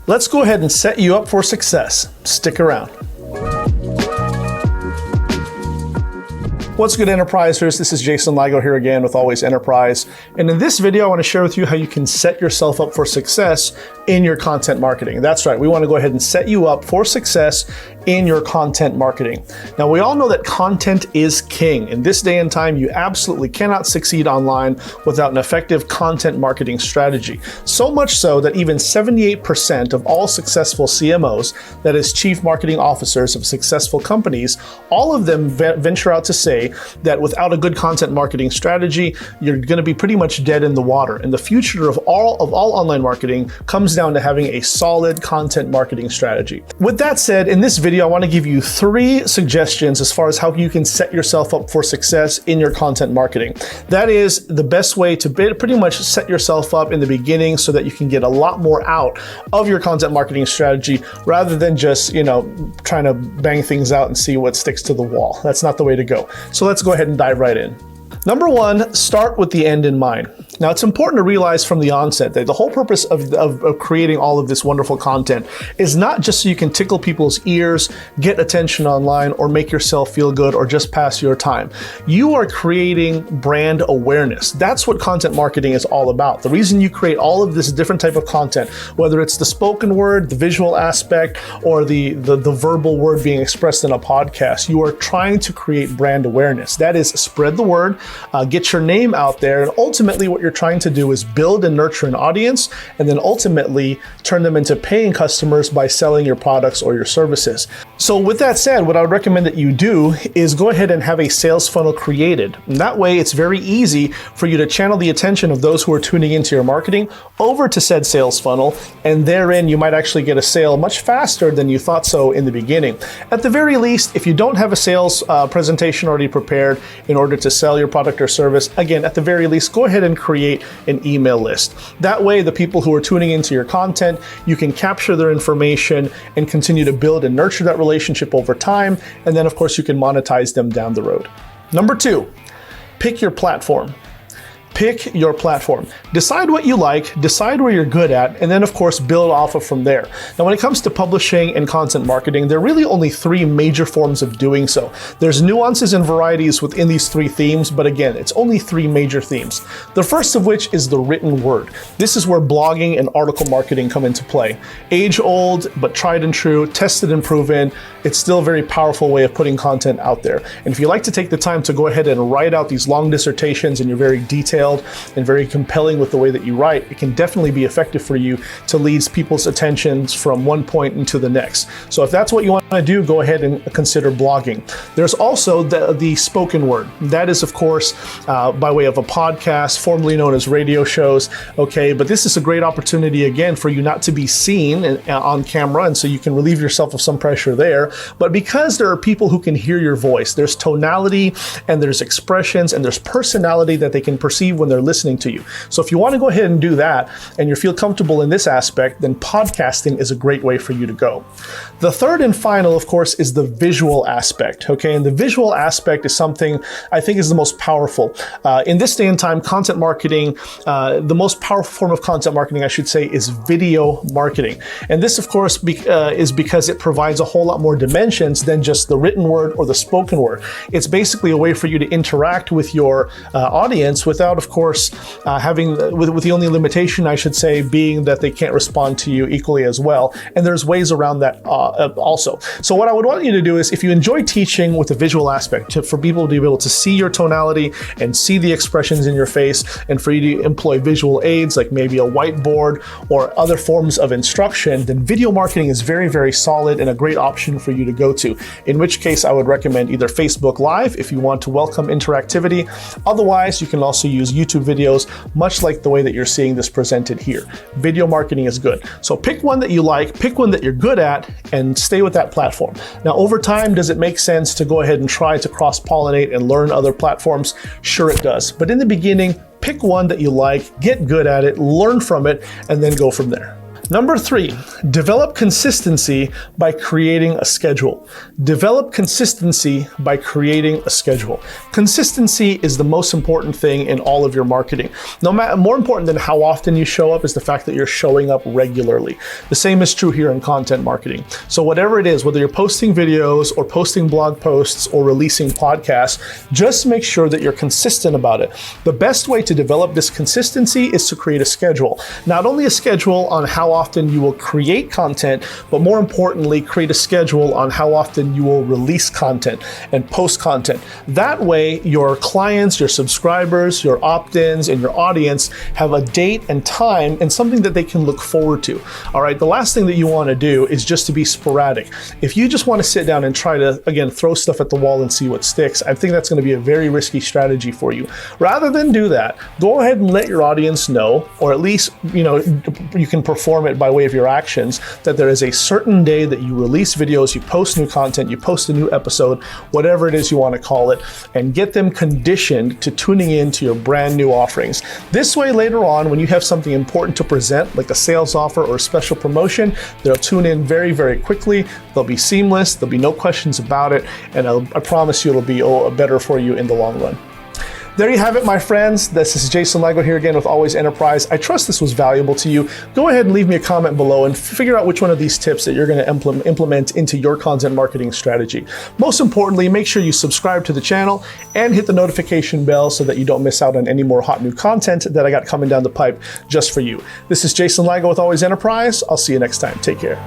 Let's go ahead and set you up for success. Stick around. What's good, Enterprisers? This is Jason Ligo here again with Always Enterprise. And in this video, I want to share with you how you can set yourself up for success in your content marketing. That's right, we want to go ahead and set you up for success in your content marketing. Now, we all know that content is king. In this day and time, you absolutely cannot succeed online without an effective content marketing strategy. So much so that even 78% of all successful CMOs, that is Chief Marketing Officers of successful companies, all of them venture out to say that without a good content marketing strategy, you're going to be pretty much dead in the water. And the future of all online marketing comes down to having a solid content marketing strategy. With that said, in this video, I want to give you 3 suggestions as far as how you can set yourself up for success in your content marketing. That is the best way to pretty much set yourself up in the beginning so that you can get a lot more out of your content marketing strategy rather than just, trying to bang things out and see what sticks to the wall. That's not the way to go. So let's go ahead and dive right in. Number 1, start with the end in mind. Now, it's important to realize from the onset that the whole purpose of creating all of this wonderful content is not just so you can tickle people's ears, get attention online, or make yourself feel good, or just pass your time. You are creating brand awareness. That's what content marketing is all about. The reason you create all of this different type of content, whether it's the spoken word, the visual aspect, or the verbal word being expressed in a podcast, you are trying to create brand awareness. That is, spread the word, get your name out there, and ultimately what you're trying to do is build and nurture an audience, and then ultimately turn them into paying customers by selling your products or your services. So with that said, what I would recommend that you do is go ahead and have a sales funnel created. And that way it's very easy for you to channel the attention of those who are tuning into your marketing over to said sales funnel, and therein you might actually get a sale much faster than you thought so in the beginning. At the very least, if you don't have a sales presentation already prepared in order to sell your product or service, again, at the very least, go ahead and create an email list. That way, the people who are tuning into your content, you can capture their information and continue to build and nurture that relationship over time. And then, of course, you can monetize them down the road. Number 2, pick your platform. Pick your platform. Decide what you like, decide where you're good at, and then of course build off of from there. Now, when it comes to publishing and content marketing, there are really only 3 major forms of doing so. There's nuances and varieties within these 3 themes, but again, it's only 3 major themes. The first of which is the written word. This is where blogging and article marketing come into play. Age old, but tried and true, tested and proven. It's still a very powerful way of putting content out there. And if you like to take the time to go ahead and write out these long dissertations and you're very detailed and very compelling with the way that you write, it can definitely be effective for you to lead people's attentions from one point into the next. So if that's what you want to do, go ahead and consider blogging. There's also the spoken word. That is, of course, by way of a podcast, formerly known as radio shows. Okay, but this is a great opportunity, again, for you not to be seen on camera, and so you can relieve yourself of some pressure there. But because there are people who can hear your voice, there's tonality and there's expressions and there's personality that they can perceive when they're listening to you. So if you want to go ahead and do that and you feel comfortable in this aspect, then podcasting is a great way for you to go. The third and final, of course, is the visual aspect. Okay, and the visual aspect is something I think is the most powerful. In this day and time, content marketing, the most powerful form of content marketing, I should say, is video marketing. And this, of course, is because it provides a whole lot more dimensions than just the written word or the spoken word. It's basically a way for you to interact with your audience without, of course, with the only limitation, I should say, being that they can't respond to you equally as well. And there's ways around that also. So what I would want you to do is, if you enjoy teaching with the visual aspect, for people to be able to see your tonality and see the expressions in your face, and for you to employ visual aids like maybe a whiteboard or other forms of instruction, then video marketing is very, very solid and a great option for you to go to. In which case, I would recommend either Facebook Live if you want to welcome interactivity. Otherwise, you can also use YouTube videos, much like the way that you're seeing this presented here. Video marketing is good. So pick one that you like, pick one that you're good at, and stay with that platform. Now, over time, does it make sense to go ahead and try to cross-pollinate and learn other platforms? Sure it does. But in the beginning, pick one that you like, get good at it, learn from it, and then go from there. Number 3, develop consistency by creating a schedule. Develop consistency by creating a schedule. Consistency is the most important thing in all of your marketing. More important than how often you show up is the fact that you're showing up regularly. The same is true here in content marketing. So whatever it is, whether you're posting videos or posting blog posts or releasing podcasts, just make sure that you're consistent about it. The best way to develop this consistency is to create a schedule. Not only a schedule on how often you will create content, but more importantly, create a schedule on how often you will release content and post content. That way, your clients, your subscribers, your opt-ins, and your audience have a date and time and something that they can look forward to. All right, the last thing that you want to do is just to be sporadic. If you just want to sit down and try to, again, throw stuff at the wall and see what sticks, I think that's going to be a very risky strategy for you. Rather than do that, go ahead and let your audience know, or at least, you can perform it by way of your actions, that there is a certain day that you release videos, you post new content, you post a new episode, whatever it is you want to call it, and get them conditioned to tuning in to your brand new offerings. This way, later on, when you have something important to present, like a sales offer or a special promotion, they'll tune in very, very quickly. They'll be seamless. There'll be no questions about it. And I promise you it'll be better for you in the long run. There you have it, my friends. This is Jason Ligo here again with Always Enterprise. I trust this was valuable to you. Go ahead and leave me a comment below and figure out which one of these tips that you're going to implement into your content marketing strategy. Most importantly, make sure you subscribe to the channel and hit the notification bell so that you don't miss out on any more hot new content that I got coming down the pipe just for you. This is Jason Ligo with Always Enterprise. I'll see you next time. Take care.